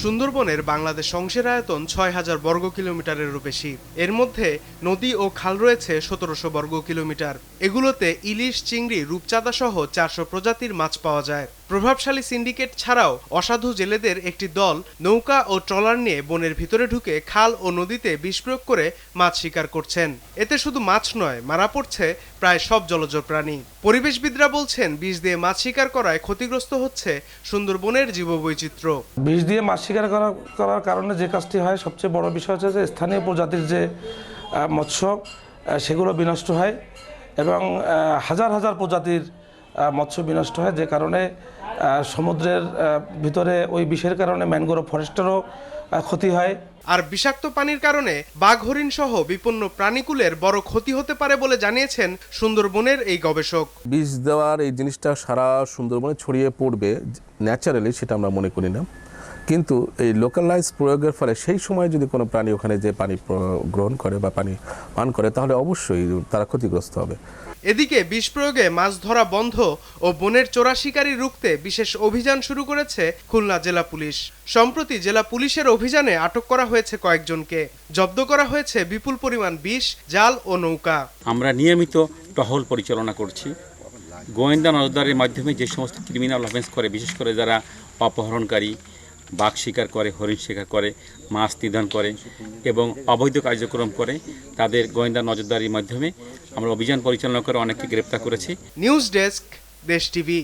সুন্দরবনের বাংলাদেশ অংশের আয়তন ৬,০০০ বর্গ কিলোমিটারেরও বেশি। এর মধ্যে নদী ও খাল রয়েছে ১৭০০ বর্গ কিলোমিটার। এগুলোতে ইলিশ, চিংড়ি, রূপচাঁদা সহ ৪০০ প্রজাতির মাছ পাওয়া যায়। প্রভাবশালী সিন্ডিকেট ছাড়াও অসাধু জেলেদের একটি দল নৌকা ও ট্রলার নিয়ে বনের ভিতরে ঢুকে খাল ও নদীতে বিষ প্রয়োগ করে মাছ শিকার করছেন। এতে শুধু মাছ নয়, মারা পড়ছে প্রায় সব জলজ প্রাণী। পরিবেশবিদরা বলছেন, বিষ দিয়ে মাছ শিকার করায় ক্ষতিগ্রস্ত হচ্ছে সুন্দরবনের জীববৈচিত্র্য। বিষ দিয়ে মাছ শিকার করার কারণে যে কাজটি হয়, সবচেয়ে বড় বিষয় হচ্ছে যে স্থানীয় প্রজাতির যে মৎস্য সেগুলো বিনষ্ট হয় এবং হাজার হাজার প্রজাতির মৎস্য বিনষ্ট হয়, যে কারণে সমুদ্রের ভিতরে ওই বিষের কারণে ম্যানগ্রোভ ফরেস্টেরও ক্ষতি হয়। আর বিষাক্ত পানির কারণে বাঘ, হরিণ সহ বিপন্ন প্রাণীকুলের বড় ক্ষতি হতে পারে বলে জানিয়েছেন সুন্দরবনের এই গবেষক। বিষ দেওয়ার এই জিনিসটা সারা সুন্দরবনে ছড়িয়ে পড়বে ন্যাচারালি, সেটা আমরা মনে করি না, কিন্তু এই লোকালাইজ প্রয়োগের ফলে সেই সময় যদি কোনো প্রাণী ওখানে যে পানি গ্রহণ করে বা পানি পান করে, তাহলে অবশ্যই তারা ক্ষতিগ্রস্ত হবে। এদিকে বিষ প্রয়োগে মাছ ধরা বন্ধ ও বনের চোরা শিকারি রুখতে বিশেষ অভিযান শুরু করেছে খুলনা জেলা পুলিশ। সম্প্রতি জেলা পুলিশের অভিযানে আটক করা হয়েছে কয়েকজনকে। জব্দ করা হয়েছে বিপুল পরিমাণ বিষ, জাল ও নৌকা। আমরা নিয়মিত টহল পরিচালনা করছি। গোয়েন্দা নজরদারির মাধ্যমে যে সমস্ত ক্রিমিনাল অফেন্স করে, বিশেষ করে যারা অপহরণকারী, বাঘ শিকার করে, হরিণ শিকার করে, মাছ নিধন করে এবং অবৈধ কার্যক্রম করে, তাদের গোয়েন্দা নজরদারির মাধ্যমে আমরা অভিযান পরিচালনা করে অনেককে গ্রেপ্তার করেছি। নিউজ ডেস্ক, দেশ টিভি।